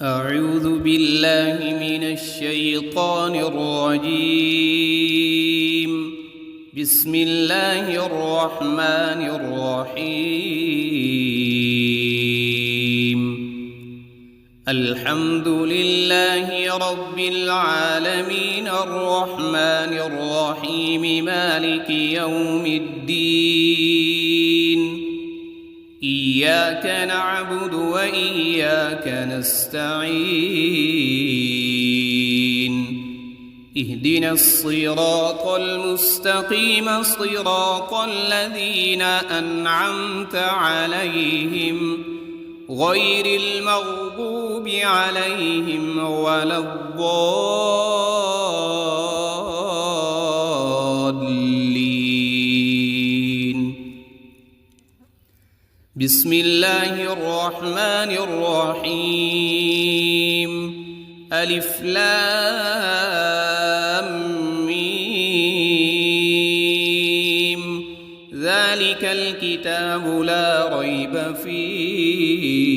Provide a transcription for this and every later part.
أعوذ بالله من الشيطان الرجيم. بسم الله الرحمن الرحيم. الحمد لله رب العالمين الرحمن الرحيم مالك يوم الدين. إياك نعبد وإياك نستعين. اهدنا الصراط المستقيم صراط الذين أنعمت عليهم غير المغضوب عليهم ولا الضالين. بسم الله الرحمن الرحيم. ألف لام ميم. ذلك الكتاب لا ريب فيه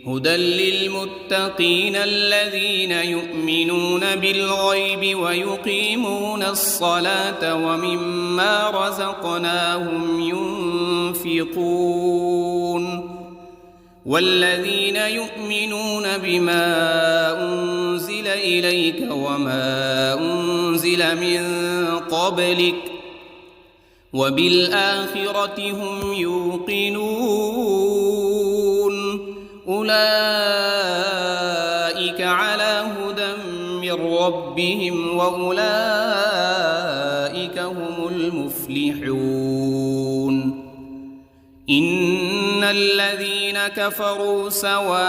هدى للمتقين الذين يؤمنون بالغيب ويقيمون الصلاة ومما رزقناهم ينفقون. والذين يؤمنون بما أنزل إليك وما أنزل من قبلك وبالآخرة هم يوقنون. أولئك على هدى من ربهم وأولئك هم المفلحون. إن الذين كفروا سواء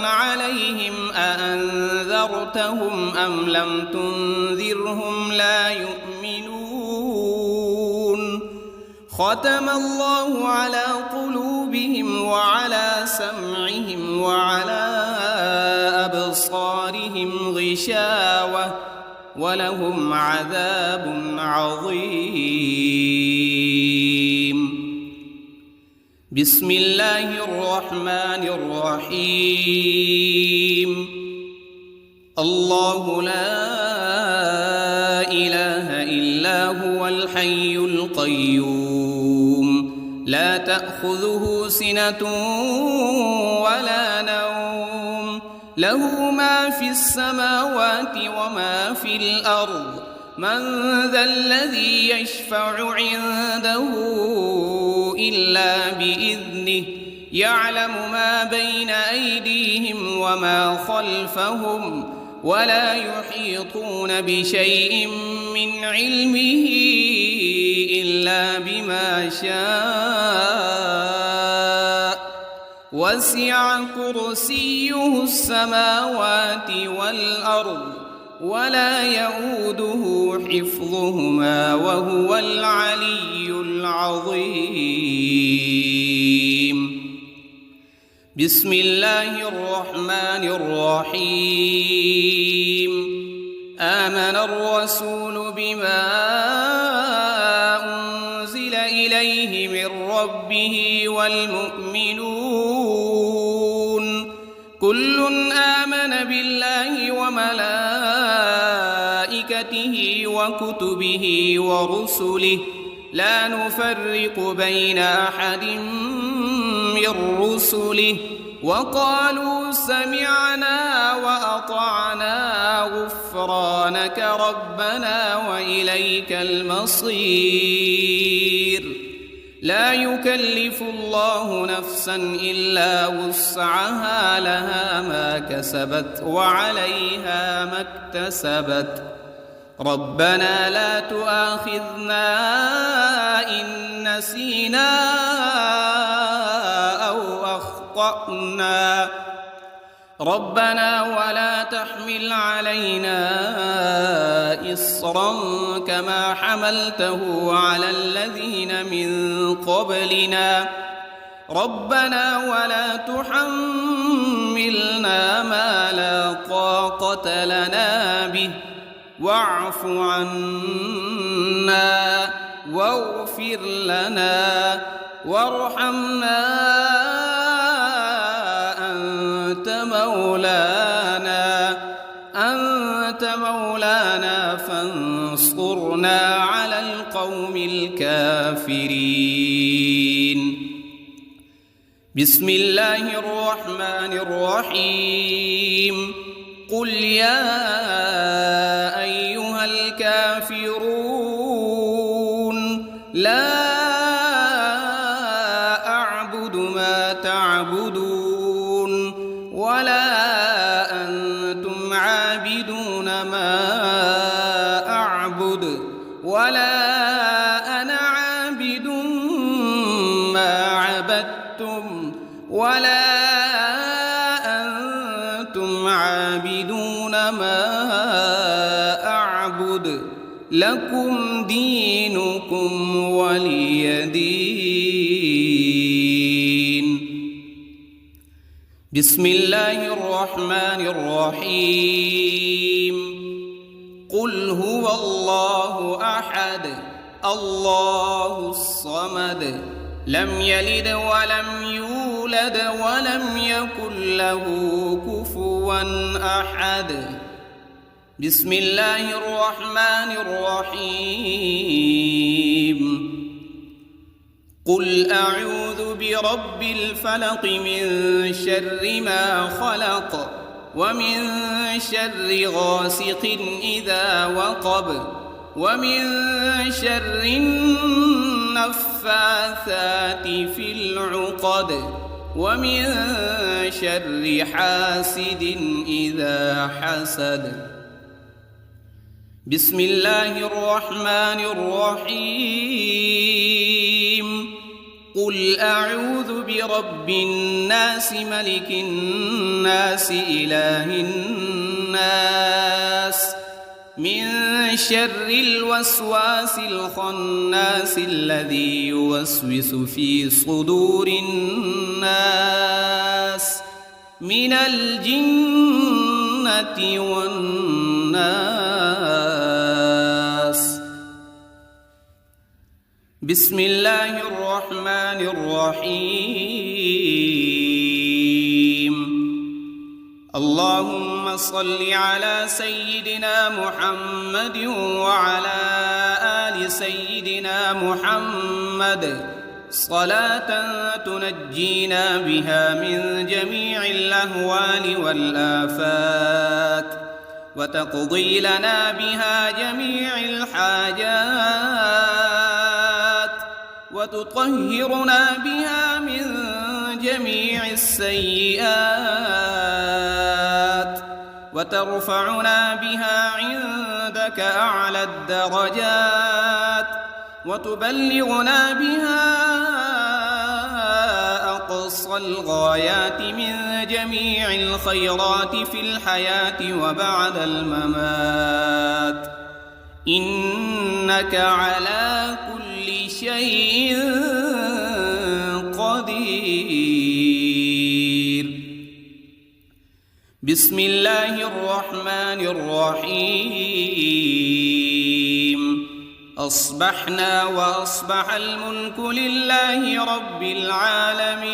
عليهم أأنذرتهم أم لم تنذرهم لا يؤمنون. ختم الله على قلوبهم وعلى سمعهم وعلى أبصارهم غشاوة ولهم عذاب عظيم. بسم الله الرحمن الرحيم. الله لا إله إلا هو الحي القيوم لا تأخذه سنة ولا نوم له ما في السماوات وما في الأرض. من ذا الذي يشفع عنده إلا بإذنه يعلم ما بين أيديهم وما خلفهم ولا يحيطون بشيء من علمه إلا بما شاء. وسع كرسيه السماوات والأرض ولا يؤوده حفظهما وهو العلي العظيم. بسم الله الرحمن الرحيم. آمن الرسول بما أنزل إليه من ربه والمؤمنون كل آمن بالله وملائكته وكتبه ورسله لا نفرق بين أحد من رسله وقالوا سمعنا وأطعنا غفرانك ربنا وإليك المصير. لا يكلف الله نفسا إلا وسعها لها ما كسبت وعليها ما اكتسبت. ربنا لا تؤاخذنا إن نسينا أو أخطأنا. ربنا ولا تحمل علينا إصرا كما حملته على الذين من قبلنا. ربنا ولا تحملنا ما لا طاقة لنا به واعف عنا واغفر لنا وارحمنا مولانا فانصرنا على القوم الكافرين. بسم الله الرحمن الرحيم. قل يا أيها الكافرون لا أعبد ما تعبدون ولا أنتم عابدون ما أعبد ولا أنا عابد ما عبدتم ولا أنتم عابدون ما أعبد لكم دينكم ولي دين. بسم الله الرحمن الرحيم. قل هو الله أحد الله الصمد لم يلد ولم يولد ولم يكن له كفوا أحد. بسم الله الرحمن الرحيم. قل أعوذ برب الفلق من شر ما خلق ومن شر غاسق إذا وقب ومن شر النفاثات في العقد ومن شر حاسد إذا حسد. بسم الله الرحمن الرحيم. قل أعوذ برب الناس ملك الناس إله الناس من شر الوسواس الخناس الذي يوسوس في صدور الناس من الجنة والناس. بسم الله الرحمن الرحيم. اللهم صل على سيدنا محمد وعلى آل سيدنا محمد صلاة تنجينا بها من جميع الأهوال والآفات وتقضي لنا بها جميع الحاجات وتطهرنا بها من جميع السيئات وترفعنا بها عندك أعلى الدرجات وتبلغنا بها أقصى الغايات من جميع الخيرات في الحياة وبعد الممات إنك على كل شيء قدير. بسم الله الرحمن الرحيم. أصبحنا وأصبح الملك لله رب العالمين.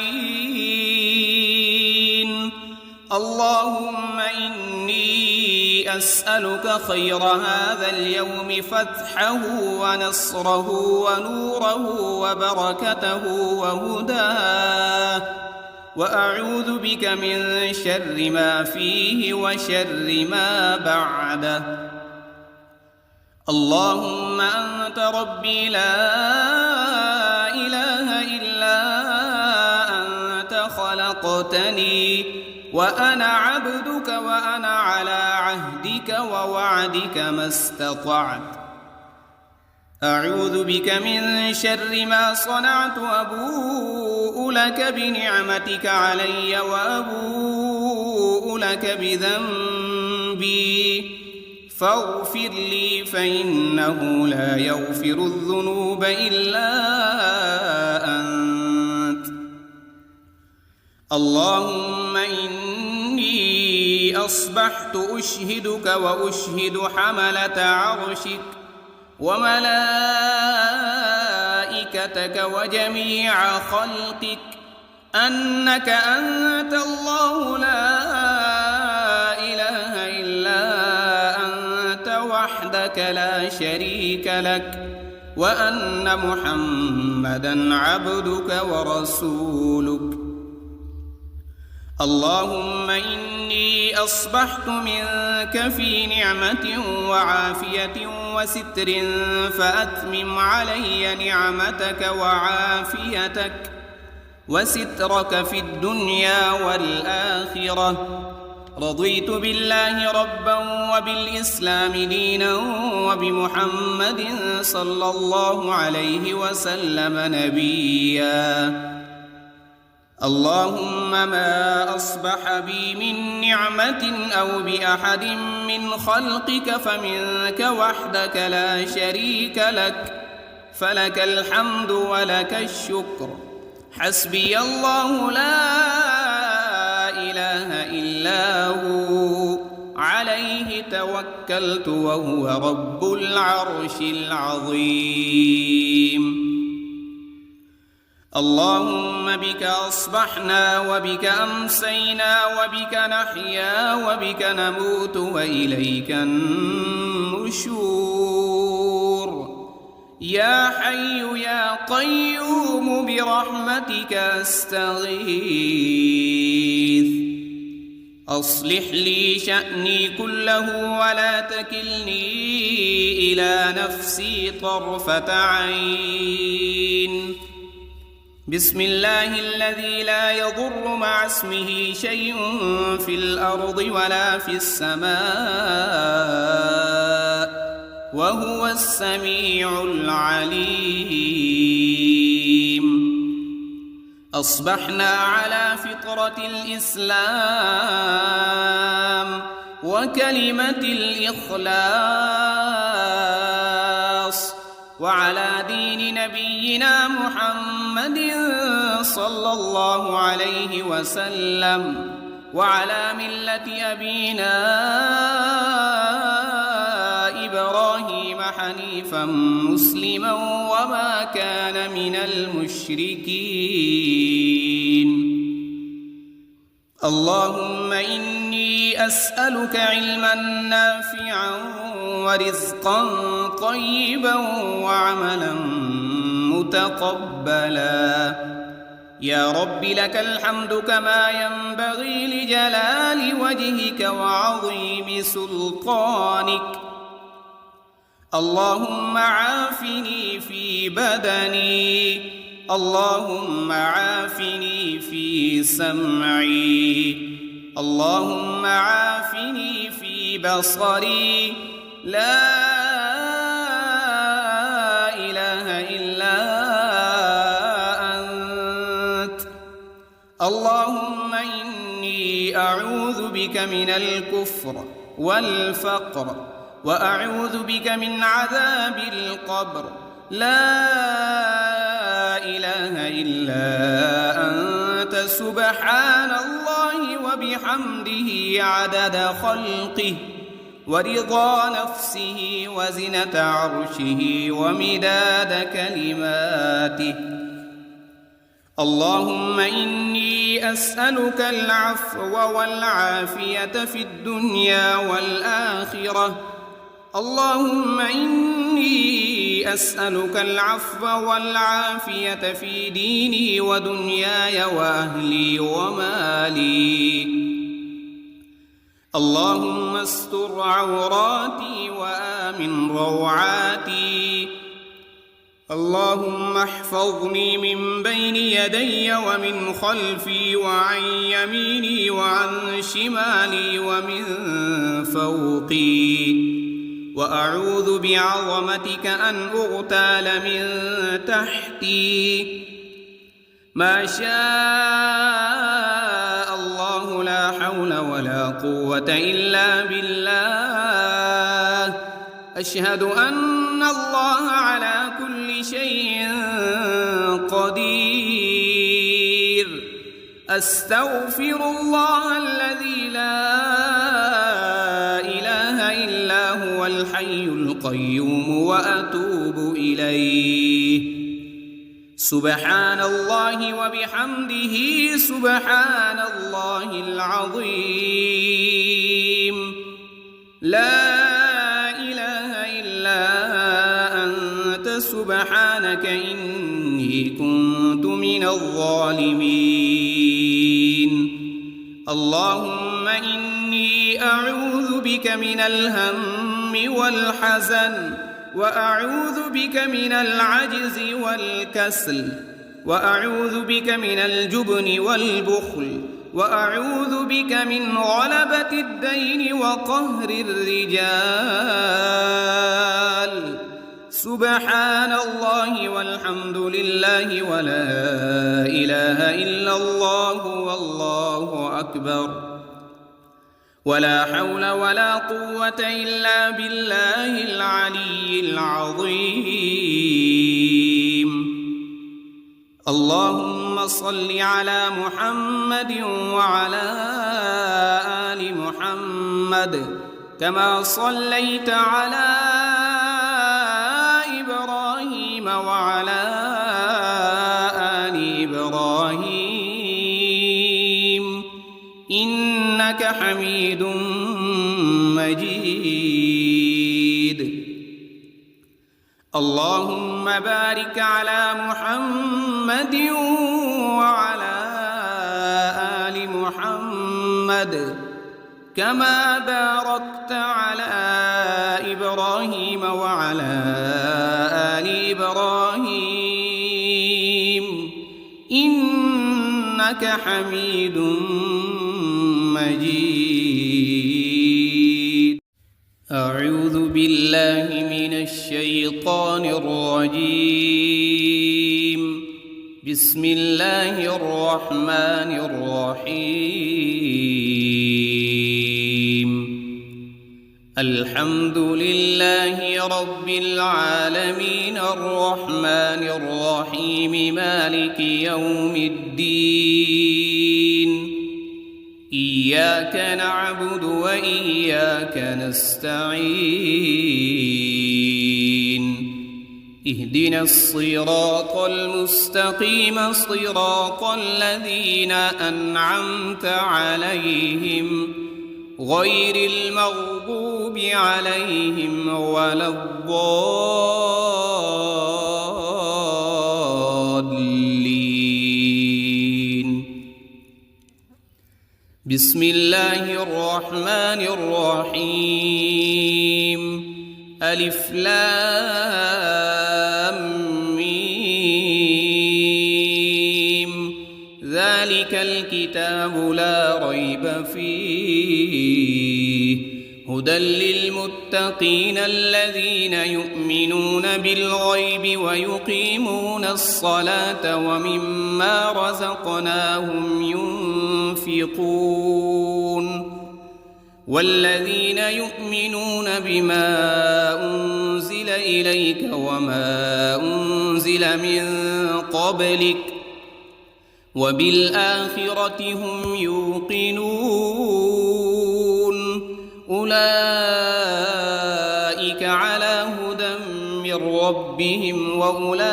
اللهم إني أسألك خير هذا اليوم فتحه ونصره ونوره وبركته وهداه وأعوذ بك من شر ما فيه وشر ما بعده. اللهم أنت ربي لا إله إلا أنت خلقتني وأنا عبدك وأنا على عهدك ووعدك ما استطعت. أعوذ بك من شر ما صنعت أبوء لك بنعمتك علي وأبوء لك بذنبي فاغفر لي فإنه لا يغفر الذنوب إلا أنت. اللهم إني أصبحت أشهدك وأشهد حملة عرشك وملائكتك وجميع خلقك أنك أنت الله لا وحدك لا شريك لك وأن محمدًا عبدك ورسولك. اللهم إني أصبحت منك في نعمة وعافية وستر، فأتمم علي نعمتك وعافيتك وسترك في الدنيا والآخرة. رضيت بالله ربا وبالإسلام دينا وبمحمد صلى الله عليه وسلم نبيا. اللهم ما أصبح بي من نعمة أو بأحد من خلقك فمنك وحدك لا شريك لك، فلك الحمد ولك الشكر. حسبي الله لا إله إلا هو، عليه توكلت وهو رب العرش العظيم. اللهم بك أصبحنا وبك أمسينا وبك نحيا وبك نموت وإليك النشور. يا حي يا قيوم برحمتك أستغيث. أصلح لي شأني كله ولا تكلني إلى نفسي طرفة عين. بسم الله الذي لا يضر مع اسمه شيء في الأرض ولا في السماء وهو السميع العليم. أصبحنا على فطرة الإسلام وكلمة الإخلاص وعلى دين نبينا محمد صلى الله عليه وسلم وعلى ملة أبينا إبراهيم حنيفا مسلما وما كان من المشركين. اللهم إني أسألك علما نافعا ورزقا طيبا وعملا متقبلا. يا رب لك الحمد كما ينبغي لجلال وجهك وعظيم سلطانك. اللهم عافني في بدني، اللهم عافني في سمعي، اللهم عافني في بصري. لا إله إلا أنت. اللهم إني أعوذ بك من الكفر والفقر وأعوذ بك من عذاب القبر. لا إله إلا أنت سبحان الله وبحمده عدد خلقه ورضا نفسه وزنة عرشه ومداد كلماته. اللهم إني أسألك العفو والعافية في الدنيا والآخرة. اللهم إني أسألك العفو والعافية في ديني ودنياي وأهلي ومالي. اللهم استر عوراتي وآمن روعاتي. اللهم احفظني من بين يدي ومن خلفي وعن يميني وعن شمالي ومن فوقي. وأعوذ بعظمتك أن أغتال من تحتي. ما شاء الله لا حول ولا قوة إلا بالله. أشهد أن الله على كل شيء قدير. أستغفر الله الذي لا إله إلا هو الحي القيوم وأتوب إليه. سبحان الله وبحمده سبحان الله العظيم. لا إله إلا كنت من الظالمين اللهم إني أعوذ بك من الهم والحزن وأعوذ بك من العجز والكسل وأعوذ بك من الجبن والبخل وأعوذ بك من غلبة الدين وقهر الرجال سبحان الله والحمد لله ولا إله إلا الله والله أكبر ولا حول ولا قوة إلا بالله العلي العظيم اللهم صل على محمد وعلى آل محمد كما صليت على إبراهيم وعلى آل إبراهيم إنك حميد مجيد اللهم بارك على محمد وعلى آل محمد كما باركت على إبراهيم وعلى آل إبراهيم إنك حميد مجيد أعوذ بالله من الشيطان الرجيم بسم الله الرحمن الرحيم الحمد لله رب العالمين الرحمن الرحيم مالك يوم الدين إياك نعبد وإياك نستعين اهدنا الصراط المستقيم صراط الذين أنعمت عليهم غير المغضوب عليهم ولا الضالين بسم الله الرحمن الرحيم ألف لام ميم ذلك الكتاب لا ريب فيه هدى للمتقين الذين يؤمنون بالغيب ويقيمون الصلاة ومما رزقناهم ينفقون والذين يؤمنون بما أنزل إليك وما أنزل من قبلك وبالآخرة هم يوقنون أولئك على هدى من ربهم وأولئك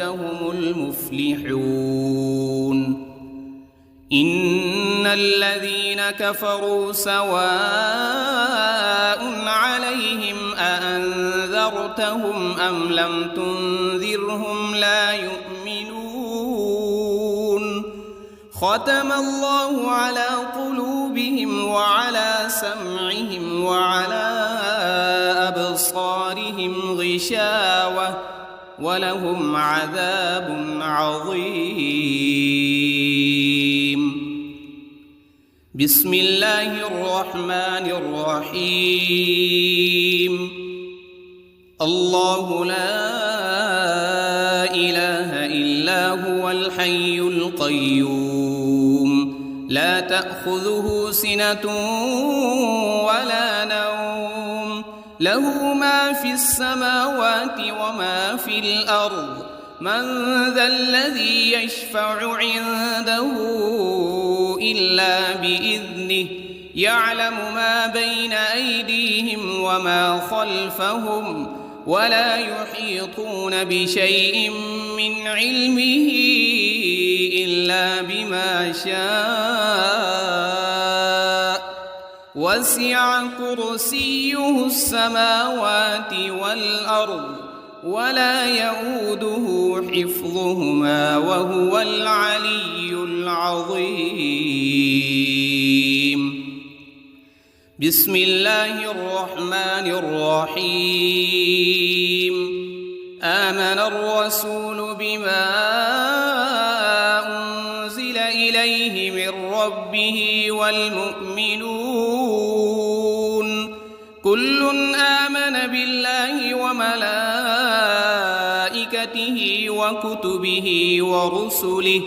هم المفلحون إن الذين كفروا سواء عليهم أأنذرتهم أم لم تنذرهم لا يؤمنون ختم الله على قلوبهم وعلى سمعهم وعلى أبصارهم غشاوة ولهم عذاب عظيم بسم الله الرحمن الرحيم الله لا إله إلا هو الحي القيوم لا تأخذه سنة ولا نوم له ما في السماوات وما في الأرض من ذا الذي يشفع عنده إلا بإذنه يعلم ما بين أيديهم وما خلفهم ولا يحيطون بشيء من علمه إلا بما شاء وسع كرسيه السماوات والأرض ولا يؤوده حفظهما وهو العلي العظيم. بسم الله الرحمن الرحيم. آمن الرسول بما أنزل إليه من ربه والمؤمنون كل آمن بالله وملائكته وكتبه ورسله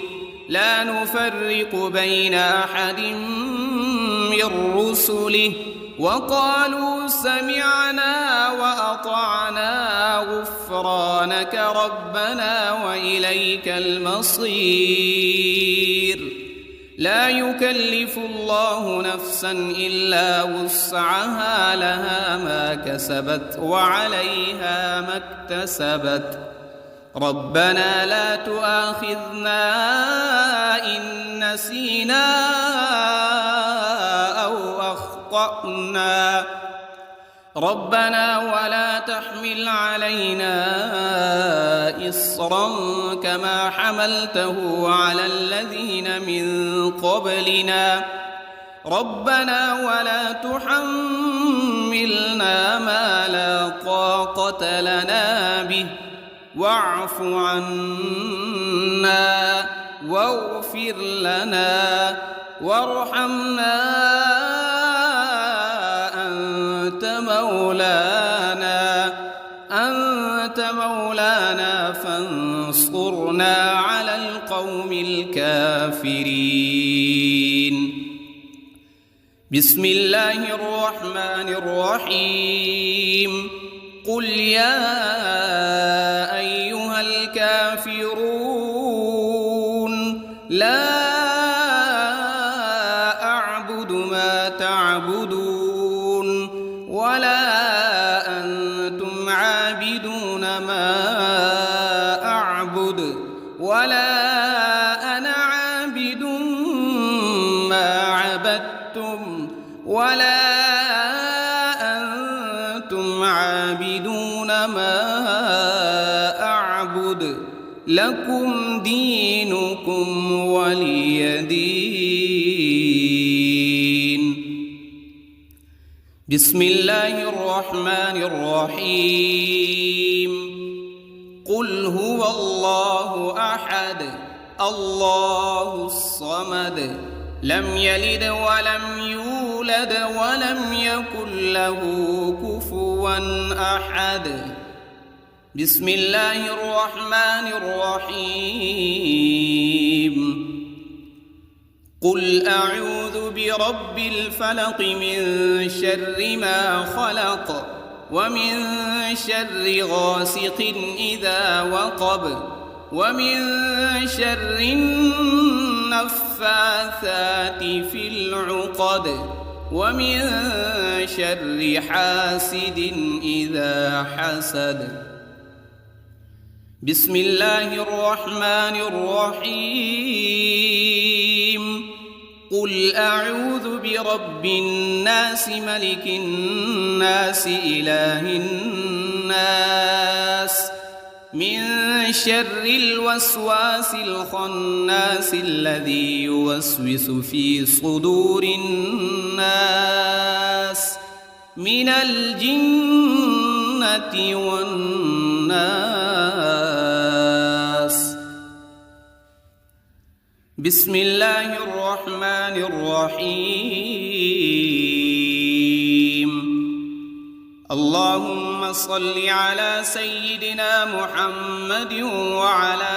لا نفرق بين أحد من رسله وقالوا سمعنا وأطعنا غفرانك ربنا وإليك المصير. لا يكلف الله نفسا إلا وسعها لها ما كسبت وعليها ما اكتسبت. ربنا لا تؤاخذنا إن نسينا أو أخطأنا ربنا ولا تحمل علينا إصرا كما حملته على الذين من قبلنا ربنا ولا تحملنا ما لا طاقة لنا به واعف عنا واغفر لنا وارحمنا أنت مولانا فانصرنا على القوم الكافرين. بسم الله الرحمن الرحيم. قل يا أيها الكافرون لا أعبد ما تعبدون ولا أنتم عابدون ما أعبد ولا أنا عابد ما عبدتم ولا أنتم عابدون ما أعبد لكم دينكم ولي دين. بسم الله الرحمن الرحيم. قل هو الله أحد الله الصمد لم يلد ولم يولد ولم يكن له كفوا أحد. بسم الله الرحمن الرحيم. قل أعوذ برب الفلق من شر ما خلق ومن شر غاسق إذا وقب ومن شر النفاثات في العقد ومن شر حاسد إذا حسد. بسم الله الرحمن الرحيم. قل أعوذ برب الناس ملك الناس إله الناس من شر الوسواس الخناس الذي يوسوس في صدور الناس من الجنة والناس. بسم الله الرحمن الرحيم. اللهم صل على سيدنا محمد وعلى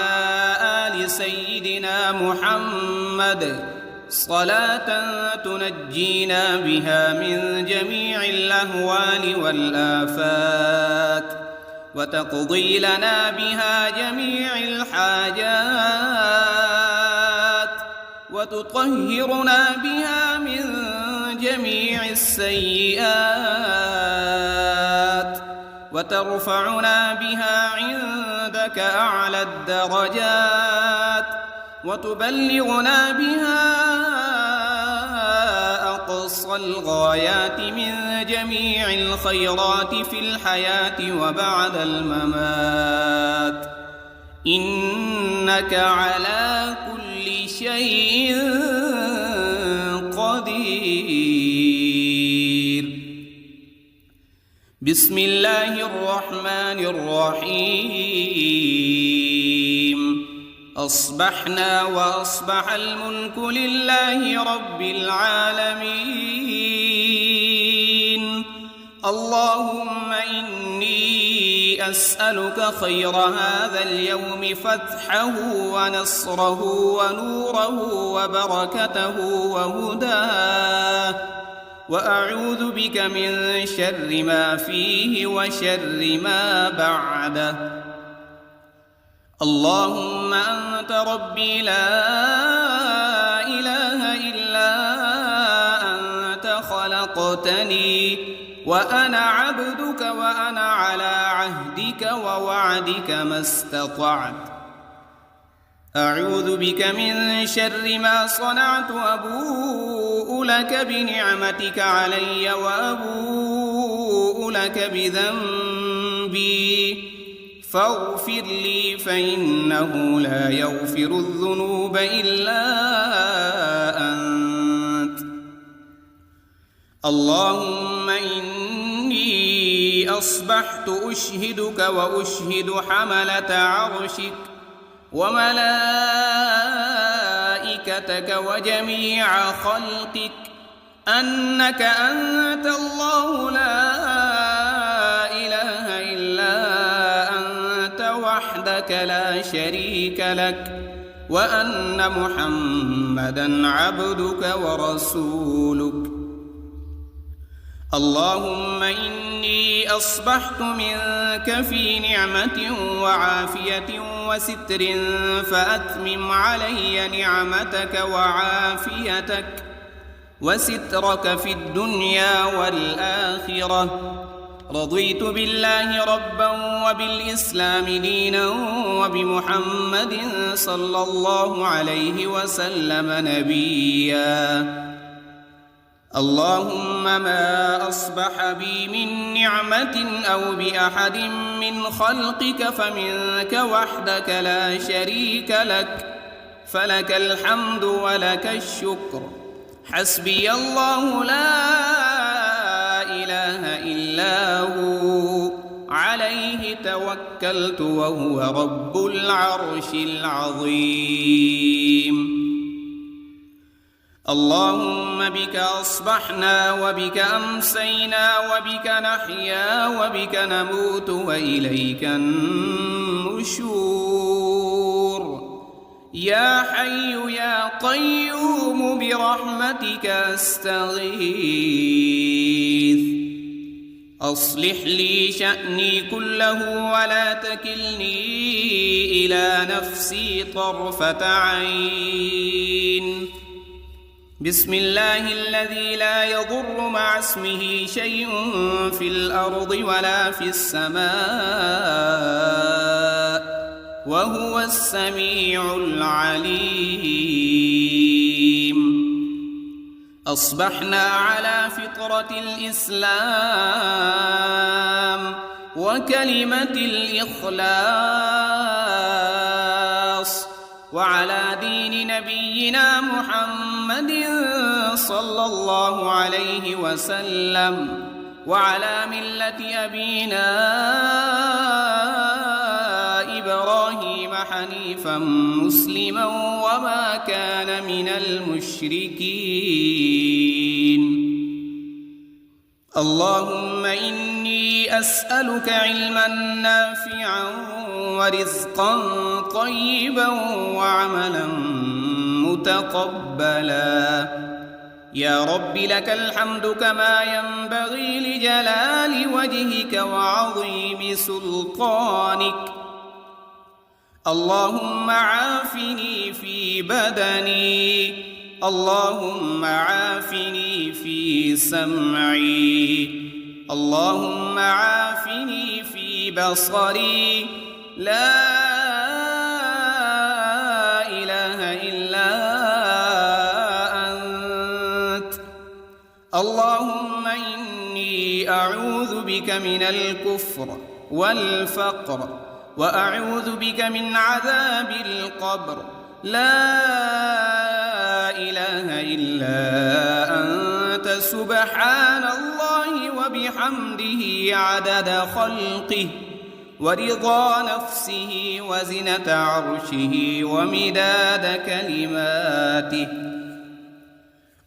آل سيدنا محمد صلاة تنجينا بها من جميع الأهوال والآفات وتقضي لنا بها جميع الحاجات وتطهرنا بها من جميع السيئات وترفعنا بها عندك أعلى الدرجات وتبلغنا بها أقصى أقصى الغايات من جميع الخيرات في الحياة وبعد الممات، إنك على كل شيء قدير. بسم الله الرحمن الرحيم. أصبحنا وأصبح الملك لله رب العالمين. اللهم إني أسألك خير هذا اليوم، فتحه ونصره ونوره وبركته وهداه، وأعوذ بك من شر ما فيه وشر ما بعده. اللهم أنت ربي لا إله إلا أنت، خلقتني وأنا عبدك وأنا على عهدك ووعدك ما استطعت. أعوذ بك من شر ما صنعت، أبوء لك بنعمتك علي وأبوء لك بذنبي، فاغفر لي فإنه لا يغفر الذنوب إلا أنت. اللهم إني أصبحت أشهدك وأشهد حملة عرشك وملائكتك وجميع خلقك أنك أنت الله لا إله إلا أنت وحدك لا شريك لك، وأن محمدًا عبدك ورسولك. اللهم إني أصبحت منك في نعمة وعافية وستر، فأتمم علي نعمتك وعافيتك وسترك في الدنيا والآخرة. رضيت بالله ربا وبالإسلام دينا وبمحمد صلى الله عليه وسلم نبيا. اللهم ما أصبح بي من نعمة أو بأحد من خلقك فمنك وحدك لا شريك لك، فلك الحمد ولك الشكر. حسبي الله لا إله إلا هو، عليه توكلت وهو رب العرش العظيم. اللهم بك أصبحنا وبك أمسينا وبك نحيا وبك نموت وإليك النشور. يا حي يا قيوم برحمتك أستغيث. أصلح لي شأني كله ولا تكلني إلى نفسي طرفة عين. بسم الله الذي لا يضر مع اسمه شيء في الأرض ولا في السماء، وهو السميع العليم. أصبحنا على فطرة الإسلام وكلمة الإخلاص، وعلى دين نبينا محمد صلى الله عليه وسلم، وعلى ملة أبينا إبراهيم حنيفا مسلما وما كان من المشركين. اللهم إني أسألك علما نافعا ورزقا طيبا وعملا متقبلا. يا رب لك الحمد كما ينبغي لجلال وجهك وعظيم سلطانك. اللهم عافني في بدني، اللهم عافني في سمعي، اللهم عافني في بصري. لا إله إلا أنت. اللهم إني أعوذ بك من الكفر والفقر وأعوذ بك من عذاب القبر لا إله إلا أنت سبحان الله وبحمده عدد خلقه ورضا نفسه وزنة عرشه ومداد كلماته.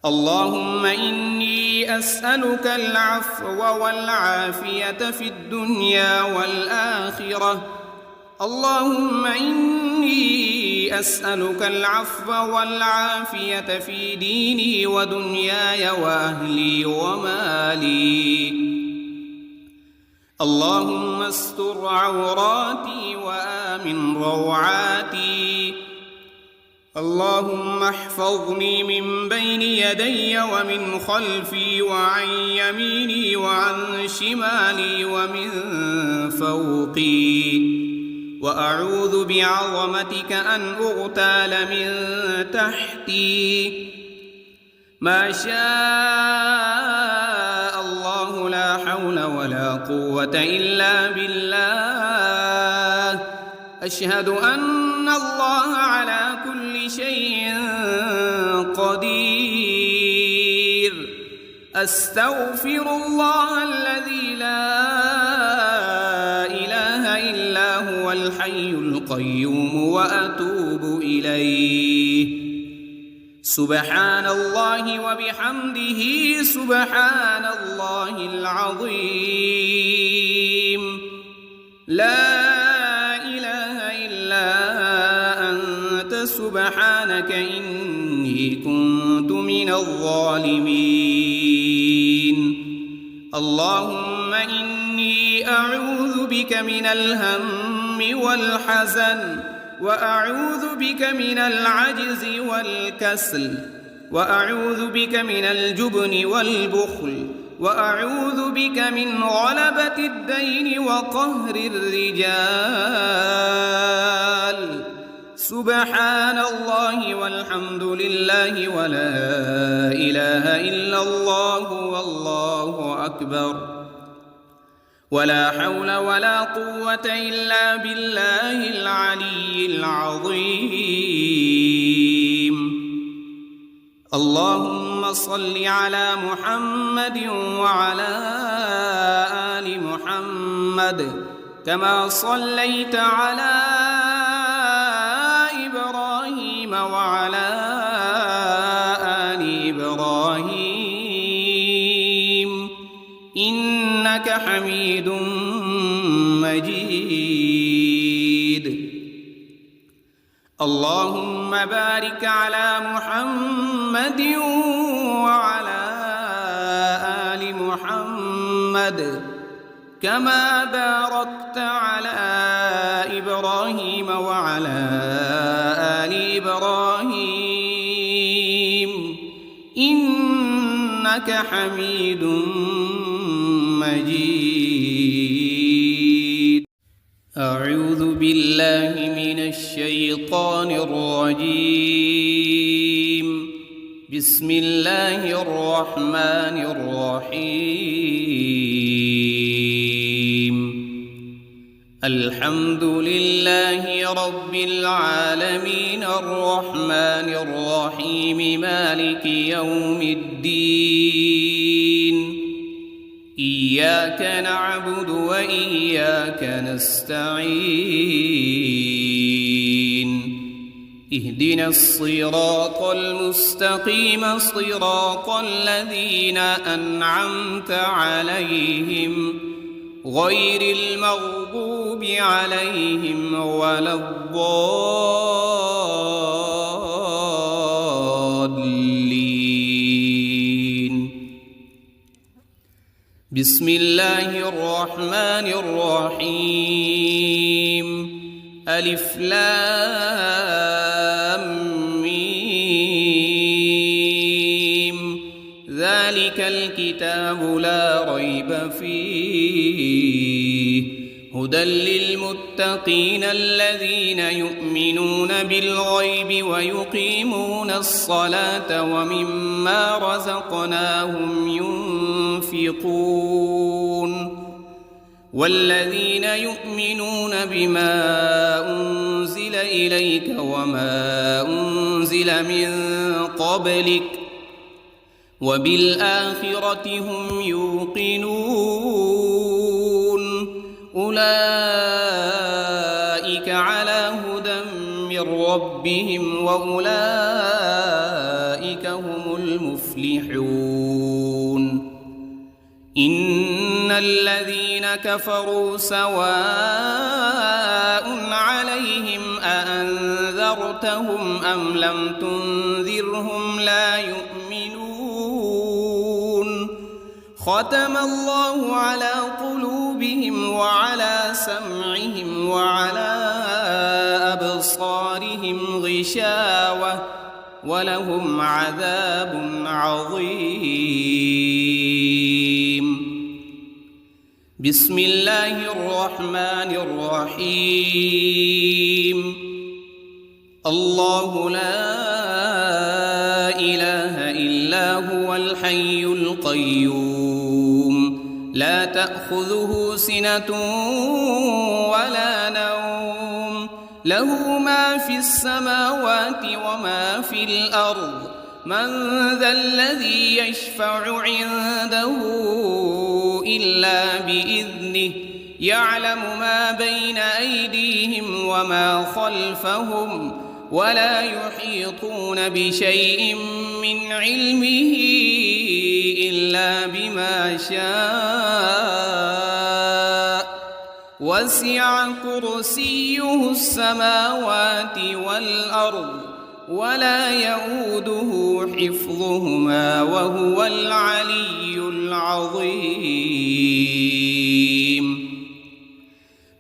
اللهم إني أسألك العفو والعافية في الدنيا والآخرة. اللهم إني أسألك العفو والعافية في ديني ودنياي وأهلي ومالي. اللهم استر عوراتي وآمن روعاتي. اللهم احفظني من بين يدي ومن خلفي وعن يميني وعن شمالي ومن فوقي، وأعوذ بعظمتك أن أغتال من تحتي. ما شاء الله لا حول ولا قوة إلا بالله. أشهد أن الله على كل شيء قدير. أستغفر الله الذي لا إله إلا هو الحي القيوم وأتوب إليه. سبحان الله وبحمده سبحان الله العظيم. لا إله إلا أنت سبحانك إني كنت من الظالمين. اللهم إني أعوذ بك من الهم والحزن، وأعوذ بك من العجز والكسل، وأعوذ بك من الجبن والبخل، وأعوذ بك من غلبة الدين وقهر الرجال. سبحان الله والحمد لله ولا إله إلا الله والله أكبر، ولا حول ولا قوة إلا بالله العلي العظيم. اللهم صل على محمد وعلى آل محمد كما صليت على إبراهيم وعلى آل إبراهيم إنك حميد مجيد. اللهم بارك على محمد وعلى آل محمد كما باركت على إبراهيم وعلى آل إبراهيم إنك حميد مجيد. أعوذ بالله من الشيطان الرجيم. بسم الله الرحمن الرحيم. الحمد لله رب العالمين الرحمن الرحيم مالك يوم الدين. إياك نعبد وإياك نستعين. اهدنا الصراط المستقيم صراط الذين أنعمت عليهم غير المغضوب عليهم ولا الضالين. بسم الله الرحمن الرحيم. ألف لام ميم. ذلك الكتاب لا ريب فيه هدى للمتقين الذين يؤمنون بالغيب ويقيمون الصلاة ومما رزقناهم ينفقون والذين يؤمنون بما أنزل إليك وما أنزل من قبلك وبالآخرة هم يوقنون أولئك على هدى من ربهم وأولئك هم المفلحون إن الذين كفروا سواء عليهم أأنذرتهم أم لم تنذرهم لا يؤمنون ختم الله على قلوبهم وعلى سمعهم وعلى أبصارهم غشاوة ولهم عذاب عظيم. بسم الله الرحمن الرحيم. الله لا إله إلا هو الحي القيوم لا تأخذه سنة ولا نوم له ما في السماوات وما في الأرض من ذا الذي يشفع عنده إلا بإذنه يعلم ما بين أيديهم وما خلفهم ولا يحيطون بشيء من علمه إلا بما شاء وسع كرسيه السماوات والأرض ولا يؤوده حفظهما وهو العلي العظيم.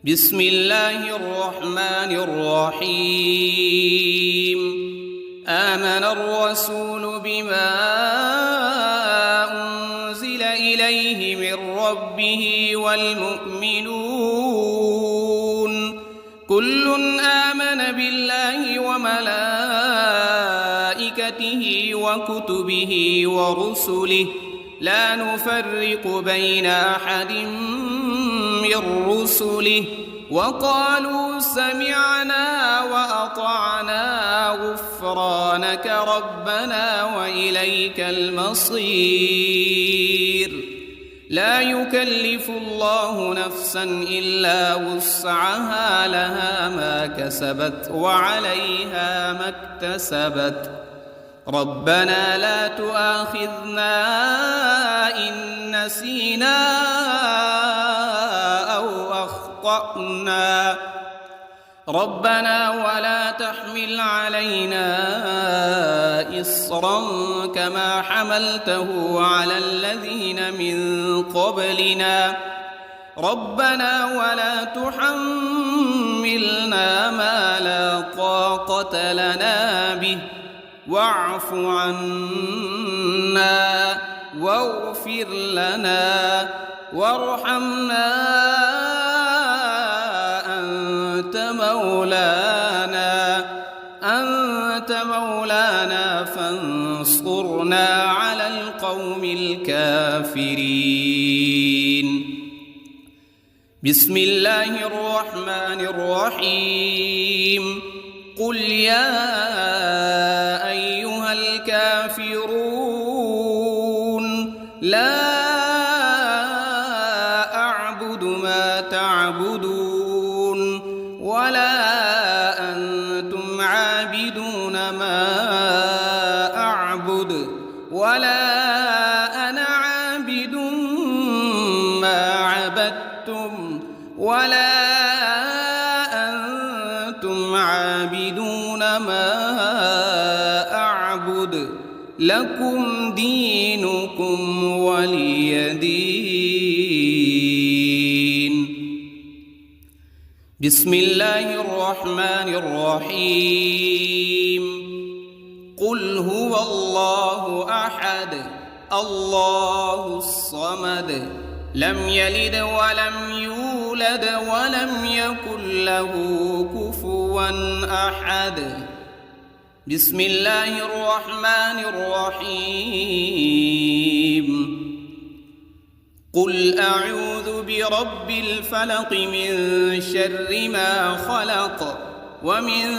بسم الله الرحمن الرحيم. آمن الرسول بما أنزل إليه من ربه والمؤمنون كل آمن بالله وملائكته وكتبه ورسله لا نفرق بين أحد من رسله وقالوا سمعنا وأطعنا غفرانك ربنا وإليك المصير. لا يكلف الله نفسا إلا وسعها لها ما كسبت وعليها ما اكتسبت ربنا لا تؤاخذنا إن نسينا أو أخطأنا ربنا ولا تحمل علينا إصرا كما حملته على الذين من قبلنا ربنا ولا تحملنا ما لا طاقة لنا به واعف عنا واغفر لنا وارحمنا أنت مولانا فانصرنا على القوم الكافرين. بسم الله الرحمن الرحيم. قل يا أيها الكافرون لا أعبد ما تعبدون ولا أنتم عابدون ما أعبد ولا أنا عابد ما عبدتم ولا أنتم عابدون ما أعبد لكم دينكم ولي دين. بسم الله الرحمن الرحيم. قل هو الله أحد الله الصمد لم يلد ولم يولد ولم يكن له كفوا أحد. بسم الله الرحمن الرحيم. قل أعوذ برب الفلق من شر ما خلق ومن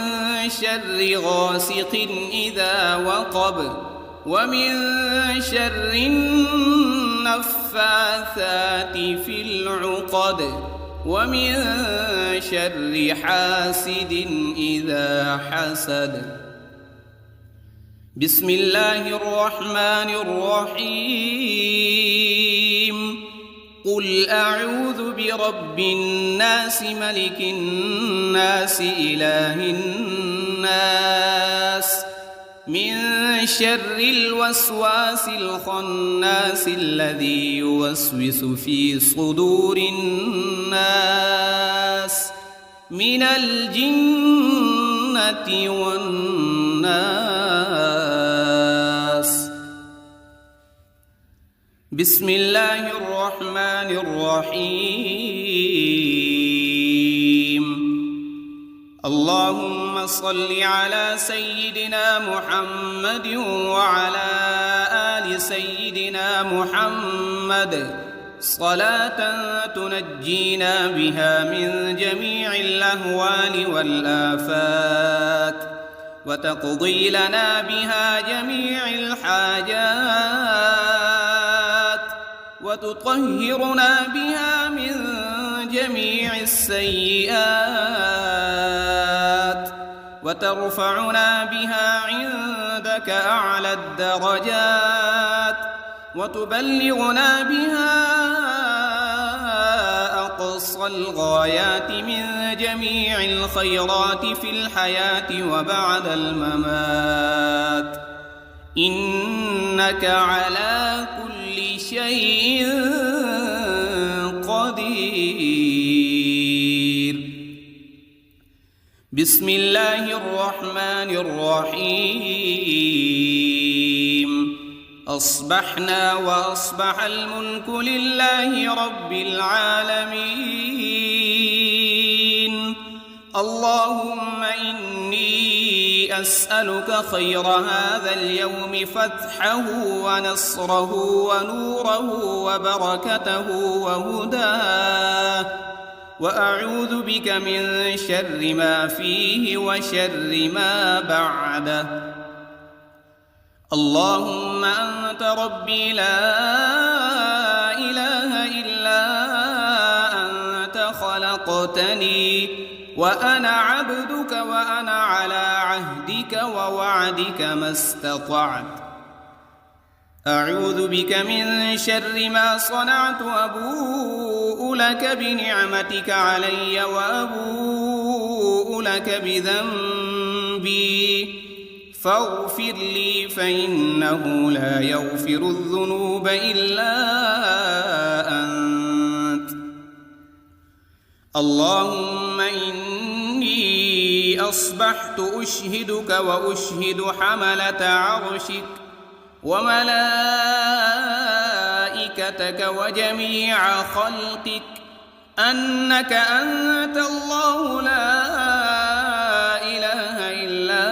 شر غاسق إذا وقب ومن شر النفاثات في العقد ومن شر حاسد إذا حسد. بسم الله الرحمن الرحيم. قل أعوذ برب الناس ملك الناس إله الناس من شر الوسواس الخناس الذي يوسوس في صدور الناس من الجنة والناس. بسم الله الرحمن الرحيم. اللهم صل على سيدنا محمد وعلى آل سيدنا محمد صلاة تنجينا بها من جميع الأهوال والآفات وتقضي لنا بها جميع الحاجات وتطهرنا بها من جميع السيئات وترفعنا بها عندك أعلى الدرجات وتبلغنا بها أقصى الغايات من جميع الخيرات في الحياة وبعد الممات، إنك على كل شيء قدير. بسم الله الرحمن الرحيم. أصبحنا وأصبح الملك لله رب العالمين. اللهم إني أسألك خير هذا اليوم فتحه ونصره ونوره وبركته وهداه، وأعوذ بك من شر ما فيه وشر ما بعده. اللهم أنت ربي لا إله إلا أنت خلقتني وأنا عبدك وأنا على عهدك ووعدك ما استطعت. أعوذ بك من شر ما صنعت، أبوء لك بنعمتك علي وأبوء لك بذنبي فاغفر لي فإنه لا يغفر الذنوب إلا أنت. اللهم إني أصبحت أشهدك وأشهد حملة عرشك وملائكتك وجميع خلقك أنك أنت الله لا إله إلا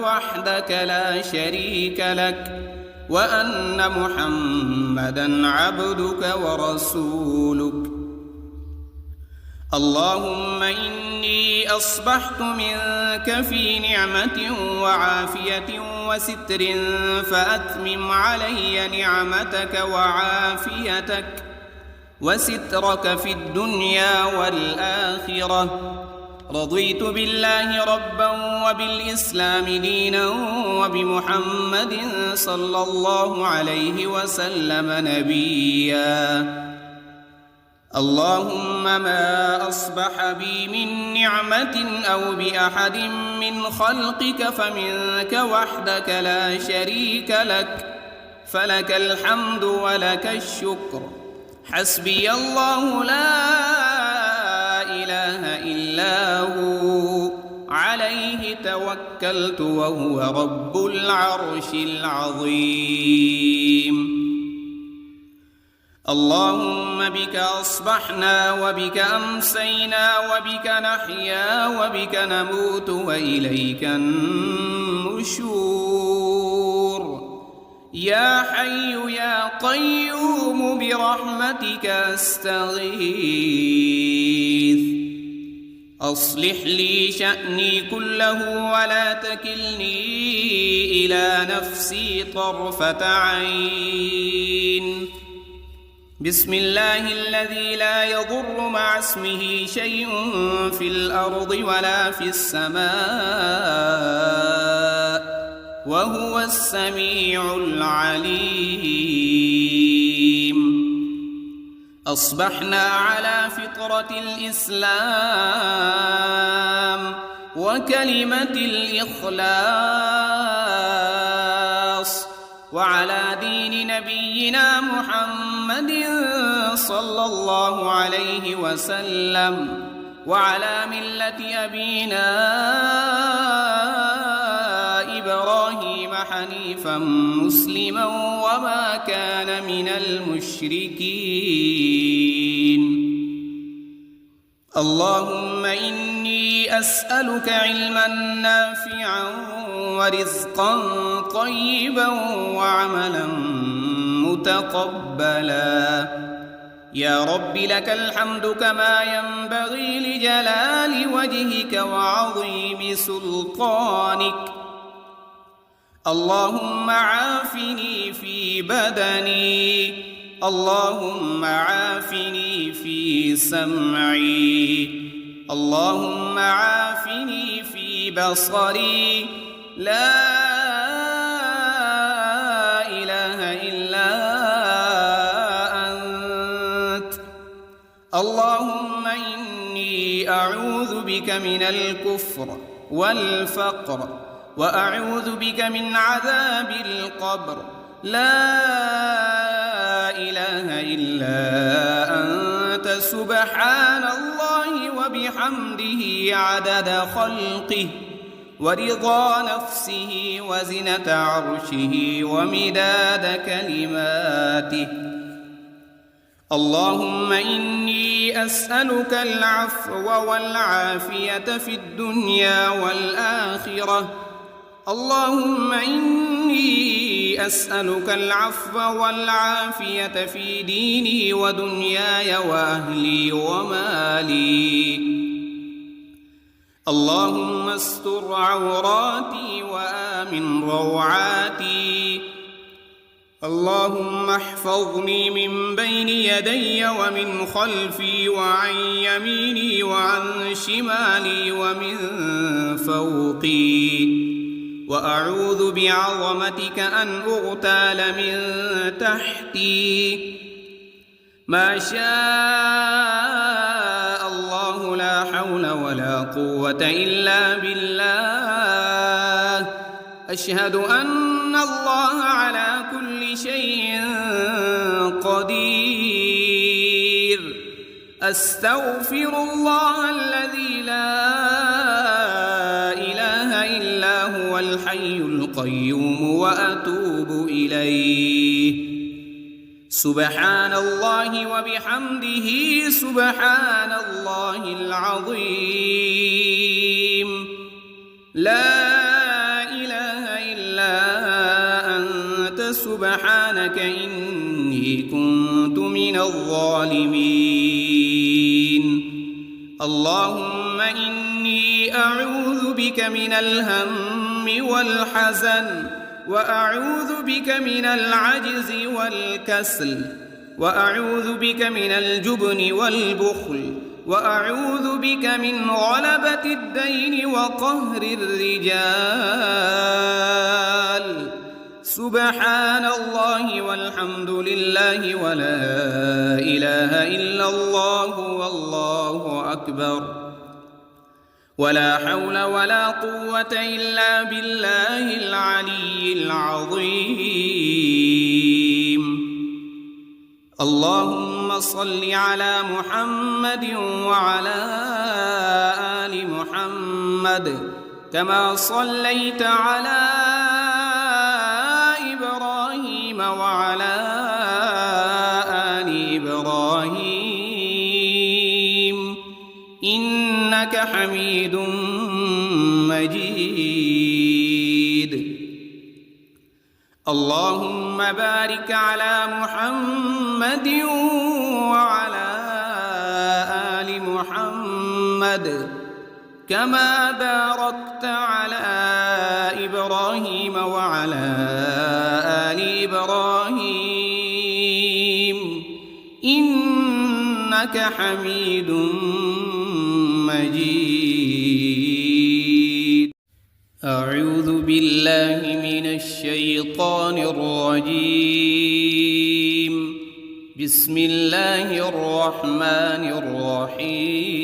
وحدك لا شريك لك، وأن محمدًا عبدك ورسولك. اللهم إني أصبحت منك في نعمة وعافية وستر فأتمم علي نعمتك وعافيتك وسترك في الدنيا والآخرة. رضيت بالله ربا وبالإسلام دينا وبمحمد صلى الله عليه وسلم نبيا. اللهم ما أصبح بي من نعمة أو بأحد من خلقك فمنك وحدك لا شريك لك، فلك الحمد ولك الشكر. حسبي الله لا إله إلا هو عليه توكلت وهو رب العرش العظيم. اللهم بك أصبحنا وبك أمسينا وبك نحيا وبك نموت وإليك النشور. يا حي يا قيوم برحمتك أستغيث. أصلح لي شأني كله ولا تكلني إلى نفسي طرفة عين. بسم الله الذي لا يضر مع اسمه شيء في الأرض ولا في السماء وهو السميع العليم. أصبحنا على فطرة الإسلام وكلمة الإخلاص وعلى دين نبينا محمد صلى الله عليه وسلم وعلى ملة أبينا إبراهيم حنيفا مسلما وما كان من المشركين. اللهم إني أسألك علما نافعا ورزقا طيبا وعملا متقبلا. يا رب لك الحمد كما ينبغي لجلال وجهك وعظيم سلطانك. اللهم عافني في بدني، اللهم عافني في سمعي، اللهم عافني في بصري. لا إله إلا أنت. اللهم إني أعوذ بك من الكفر والفقر وأعوذ بك من عذاب القبر. لا إله إلا أنت سبحان الله وبحمده عدد خلقه ورضا نفسه وزنة عرشه ومداد كلماته. اللهم إني أسألك العفو والعافية في الدنيا والآخرة. اللهم إني أسألك العفو والعافية في ديني ودنياي وأهلي ومالي. اللهم استر عوراتي وآمن روعاتي. اللهم احفظني من بين يدي ومن خلفي وعن يميني وعن شمالي ومن فوقي. وأعوذ بعظمتك أن أغتال من تحتي. ما شاء الله لا حول ولا قوة إلا بالله. أشهد أن الله على كل شيء قدير. أستغفر الله الذي لا إله إلا هو الحي القيوم وأتوب إليه. سبحان الله وبحمده سبحان الله العظيم. لا إله إلا أنت سبحانك إني كنت من الظالمين. اللهم إني أعوذ بك من الهم والحزن وأعوذ بك من العجز والكسل وأعوذ بك من الجبن والبخل وأعوذ بك من غلبة الدين وقهر الرجال. سبحان الله والحمد لله ولا إله إلا الله والله أكبر. ولا حول ولا قوة إلا بالله العلي العظيم. اللهم صل على محمد وعلى آل محمد كما صليت على إبراهيم وعلى آل حميد مجيد. اللهم بارك على محمد وعلى آل محمد كما باركت على إبراهيم وعلى آل إبراهيم إنك حميد مجيد. أعوذ بالله من الشيطان الرجيم. بسم الله الرحمن الرحيم.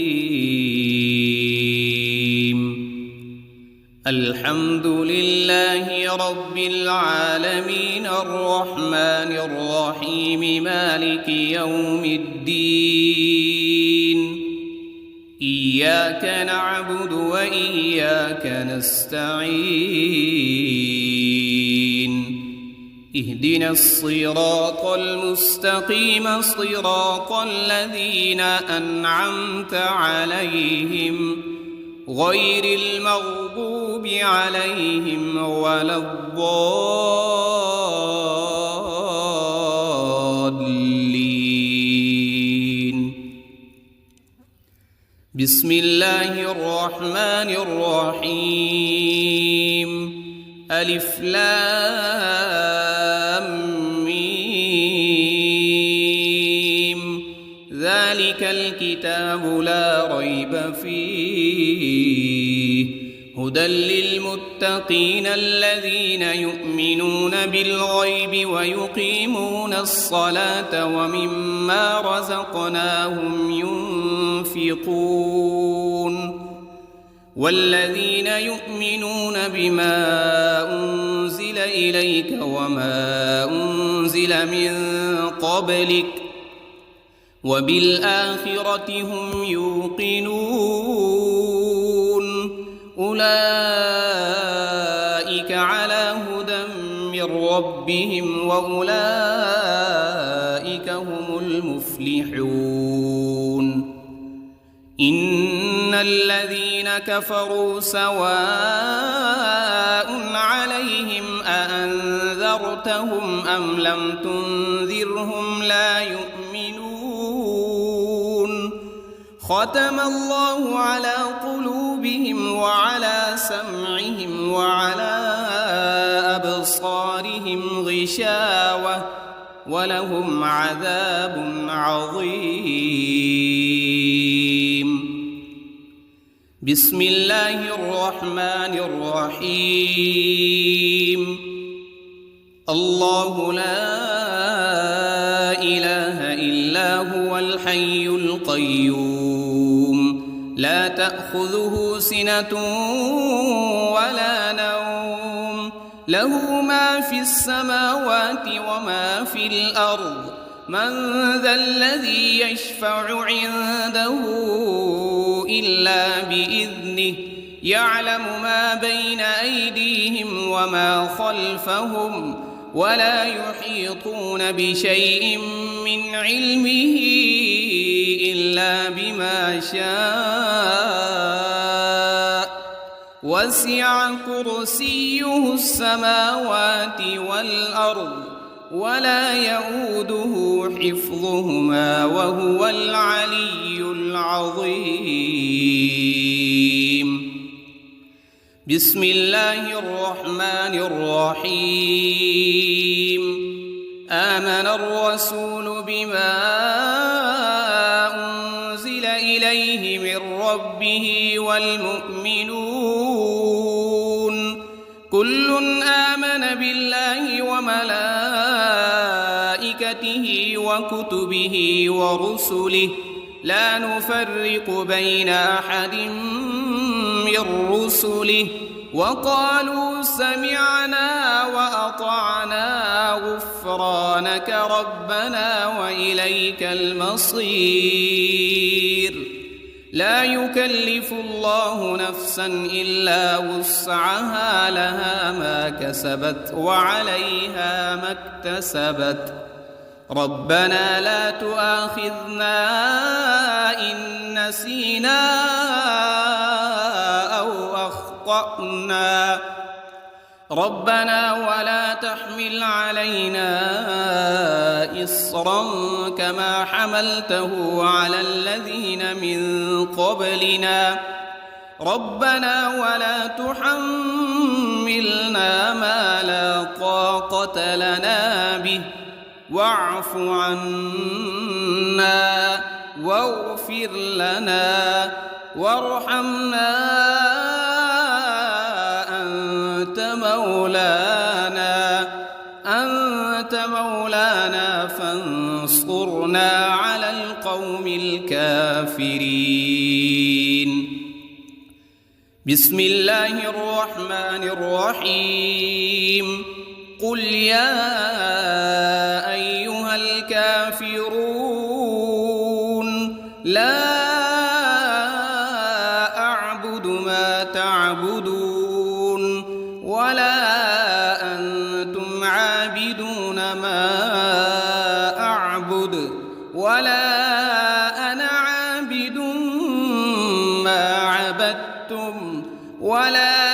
الحمد لله رب العالمين الرحمن الرحيم مالك يوم الدين. إياك نعبد وإياك نستعين. اهدنا الصراط المستقيم صراط الذين أنعمت عليهم غير المغضوب عليهم ولا الضالين. بسم الله الرحمن الرحيم. ألف لام ميم. ذلك الكتاب لا ريب فيه هدى للمتقين الذين يؤمنون بالغيب ويقيمون الصلاة ومما رزقناهم ينفقون. والذين يؤمنون بما أنزل إليك وما أنزل من قبلك وبالآخرة هم يوقنون. أولئك على هدى من ربهم وأولئك هم المفلحون. إن الذين كفروا سواء عليهم أأنذرتهم أم لم تنذرهم لا يؤمنون. ختم الله على قلوبهم وعلى سمعهم وعلى أبصارهم غشاوة ولهم عذاب عظيم. بسم الله الرحمن الرحيم. الله لا إله إلا هو الحي القيوم لا تأخذه سنة ولا نوم له ما في السماوات وما في الأرض. من ذا الذي يشفع عنده إلا بإذنه يعلم ما بين أيديهم وما خلفهم ولا يحيطون بشيء من علمه إلا بما شاء. وسع كرسيه السماوات والأرض ولا يؤوده حفظهما وهو العلي العظيم. بسم الله الرحمن الرحيم. آمن الرسول بما أنزل إليه من ربه والمؤمنون كل آمن بالله وملائكته وكتبه ورسله لا نفرق بين أحد من رسله وقالوا سمعنا وأطعنا غفرانك ربنا وإليك المصير. لا يكلف الله نفسا إلا وسعها لها ما كسبت وعليها ما اكتسبت. ربنا لا تؤاخذنا إن نسينا أو أخطأنا ربنا ولا تحمل علينا إصرا كما حملته على الذين من قبلنا ربنا ولا تحملنا ما لا طاقة لنا به واعف عنا واغفر لنا وارحمنا أنت مولانا فانصرنا على القوم الكافرين. بسم الله الرحمن الرحيم. قل يا أيها الكافرون لا أعبد ما تعبدون ولا أنتم عابدون ما أعبد ولا أنا عابد ما عبدتم ولا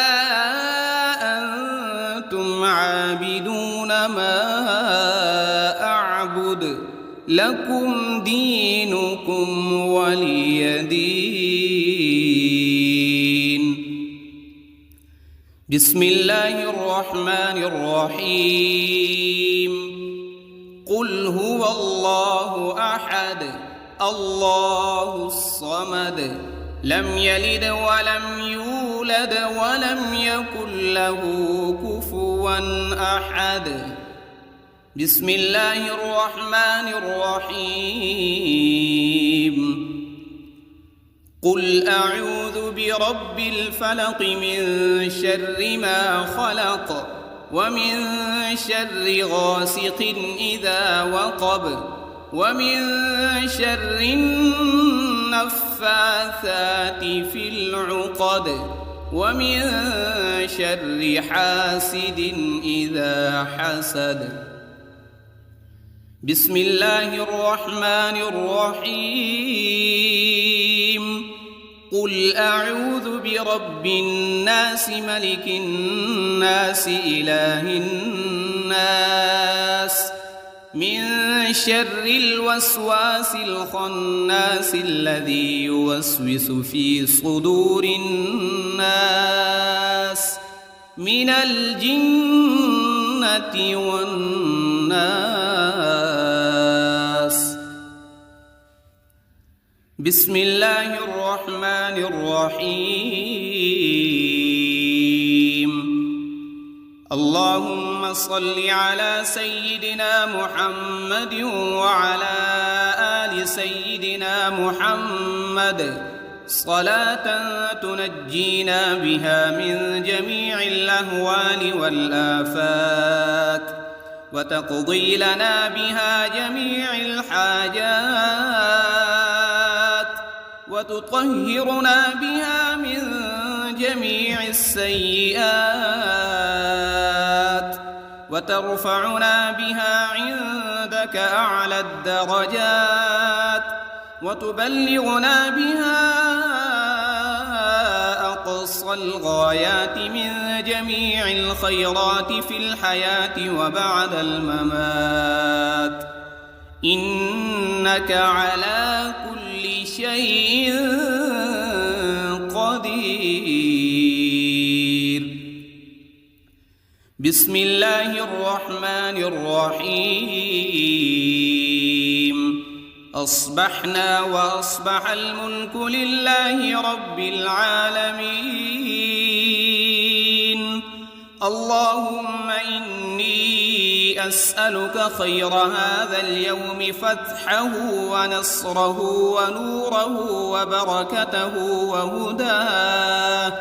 أنتم عابدون ما أعبد لكم دينكم ولي دين. بسم الله الرحمن الرحيم. قل هو الله أحد الله الصمد لم يلد ولم يولد ولم يكن له كفوا أحد. بسم الله الرحمن الرحيم. قل أعوذ برب الفلق من شر ما خلق ومن شر غاسق إذا وقب ومن شر النفاثات في العقد ومن شر حاسد إذا حسد. بسم الله الرحمن الرحيم. قل أعوذ برب الناس ملك الناس إله الناس من شر الوسواس الخناس الذي يوسوس في صدور الناس من الجنة والناس. بسم الله الرحمن الرحيم. اللهم صل على سيدنا محمد وعلى آل سيدنا محمد صلاة تنجينا بها من جميع الأهوال والآفات وتقضي لنا بها جميع الحاجات وتطهرنا بها من جميع السيئات وترفعنا بها عندك أعلى الدرجات وتبلغنا بها أقصى الغايات من جميع الخيرات في الحياة وبعد الممات إنك على كل شيء قدير. بسم الله الرحمن الرحيم. أصبحنا وأصبح الملك لله رب العالمين. اللهم إني أسألك خير هذا اليوم فتحه ونصره ونوره وبركته وهداه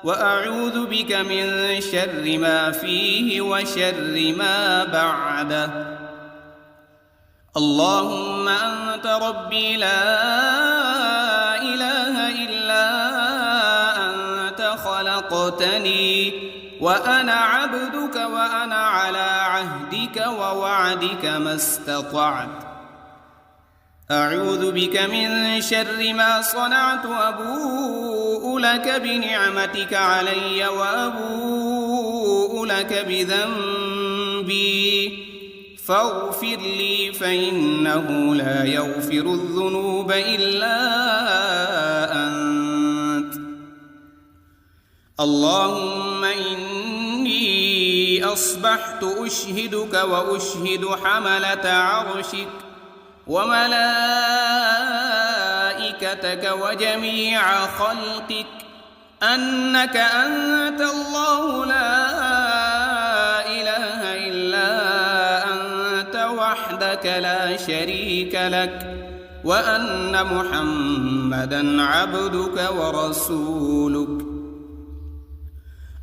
وأعوذ بك من شر ما فيه وشر ما بعده. اللهم أنت ربي لا إله إلا أنت خلقتني وأنا عبدك وأنا على عهدك ووعدك ما استطعت. أعوذ بك من شر ما صنعت، أبوء لك بنعمتك علي وأبوء لك بذنبي فاغفر لي فإنه لا يغفر الذنوب إلا أنت. اللهم إني أصبحت أشهدك وأشهد حملة عرشك وملائكتك وجميع خلقك أنك أنت الله لا إله إلا أنت وحدك لا شريك لك، وأن محمدًا عبدك ورسولك.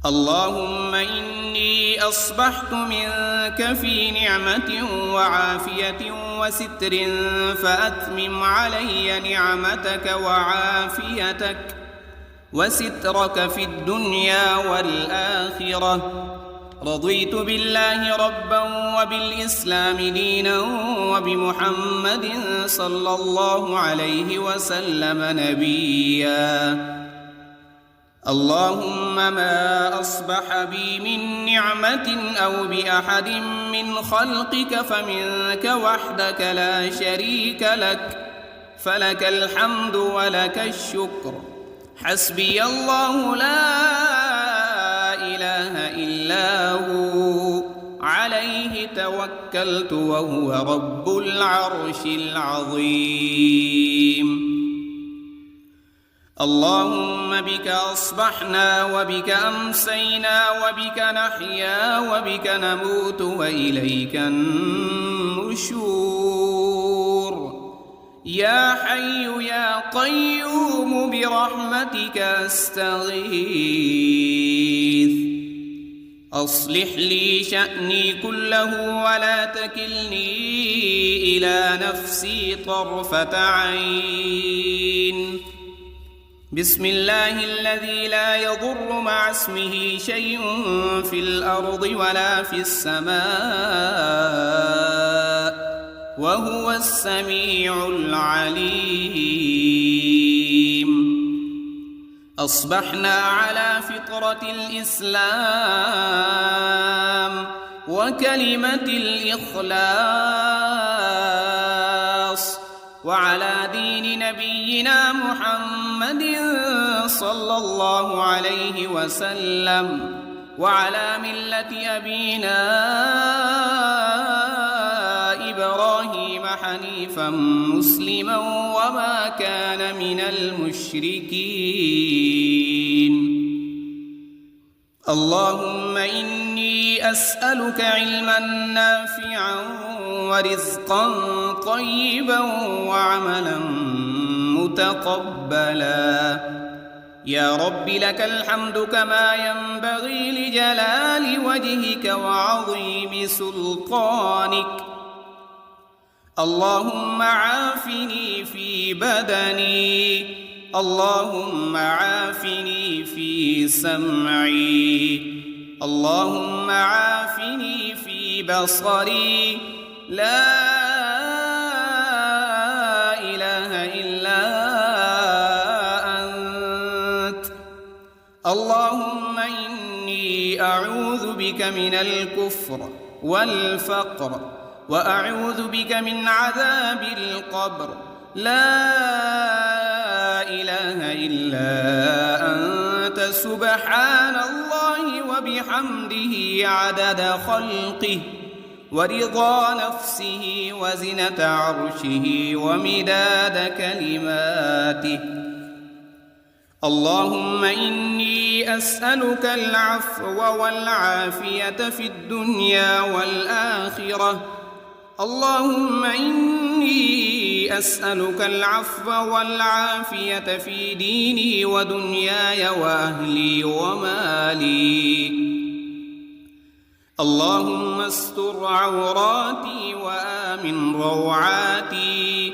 اللهم إني أصبحت منك في نعمة وعافية وستر، فأتمم علي نعمتك وعافيتك وسترك في الدنيا والآخرة. رضيت بالله ربا وبالإسلام دينا وبمحمد صلى الله عليه وسلم نبيا. اللهم ما أصبح بي من نعمة أو بأحد من خلقك فمنك وحدك لا شريك لك، فلك الحمد ولك الشكر. حسبي الله لا إله إلا هو، عليه توكلت وهو رب العرش العظيم. اللهم بك أصبحنا وبك أمسينا وبك نحيا وبك نموت وإليك النشور. يا حي يا قيوم برحمتك أستغيث. أصلح لي شأني كله ولا تكلني إلى نفسي طرفة عين. بسم الله الذي لا يضر مع اسمه شيء في الأرض ولا في السماء وهو السميع العليم. أصبحنا على فطرة الإسلام وكلمة الإخلاص، وعلى دين نبينا محمد صلى الله عليه وسلم، وعلى ملة أبينا إبراهيم حنيفا مسلما وما كان من المشركين. اللهم إني أسألك علما نافعا ورزقا طيبا وعملا متقبلا. يا رب لك الحمد كما ينبغي لجلال وجهك وعظيم سلطانك. اللهم عافني في بدني، اللهم عافني في سمعي، اللهم عافني في بصري. لا إله إلا أنت. اللهم إني أعوذ بك من الكفر والفقر، وأعوذ بك من عذاب القبر. لا إله إلا أنت سبحان الله وبحمده عدد خلقه ورضا نفسه وزنة عرشه ومداد كلماته. اللهم إني أسألك العفو والعافية في الدنيا والآخرة. اللهم إني أسألك العفو والعافية في ديني ودنياي وأهلي ومالي. اللهم استر عوراتي وآمن روعاتي.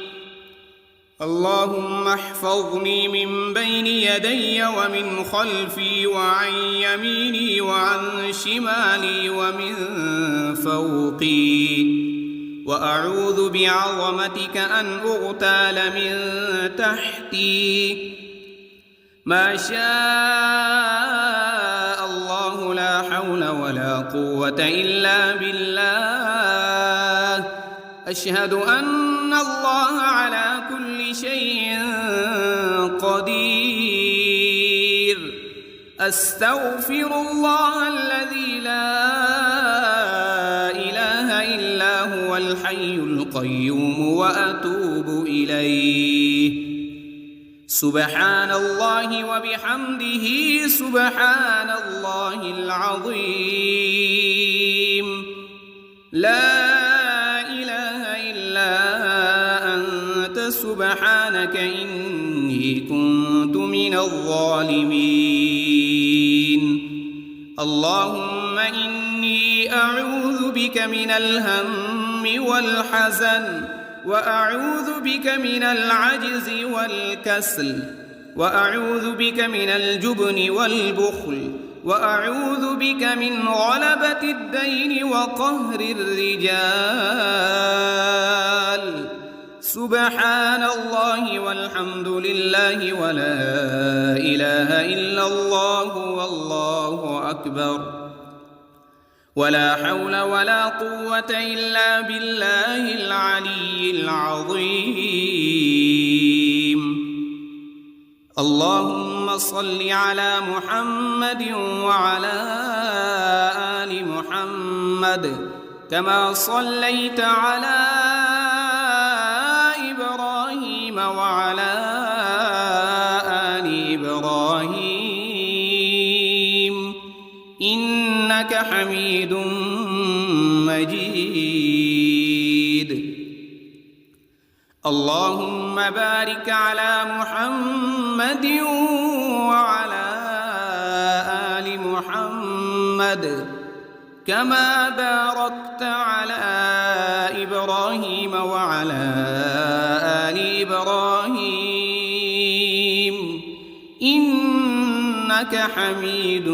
اللهم احفظني من بين يدي ومن خلفي وعن يميني وعن شمالي ومن فوقي، وأعوذ بعظمتك أن أغتال من تحتي. ما شاء الله لا حول ولا قوة إلا بالله. أشهد أن الله على كل شيء قدير. أستغفر الله الذي لا إله إلا هو الحي القيوم وأتوب إليه. سبحان الله وبحمده سبحان الله العظيم. لا إله إلا أنت سبحانك إني كنت من الظالمين. اللهم إني أعوذ بك من الهم والحزن، وأعوذ بك من العجز والكسل، وأعوذ بك من الجبن والبخل، وأعوذ بك من غلبة الدين وقهر الرجال. سبحان الله والحمد لله ولا إله إلا الله والله أكبر، ولا حول ولا قوة إلا بالله العلي العظيم. اللهم صل على محمد وعلى آل محمد كما صليت على إبراهيم وعلى آل إبراهيم إنك حميد مجيد. اللهم بارك على محمد وعلى آل محمد كما باركت على إبراهيم وعلى آل إبراهيم إنك حميد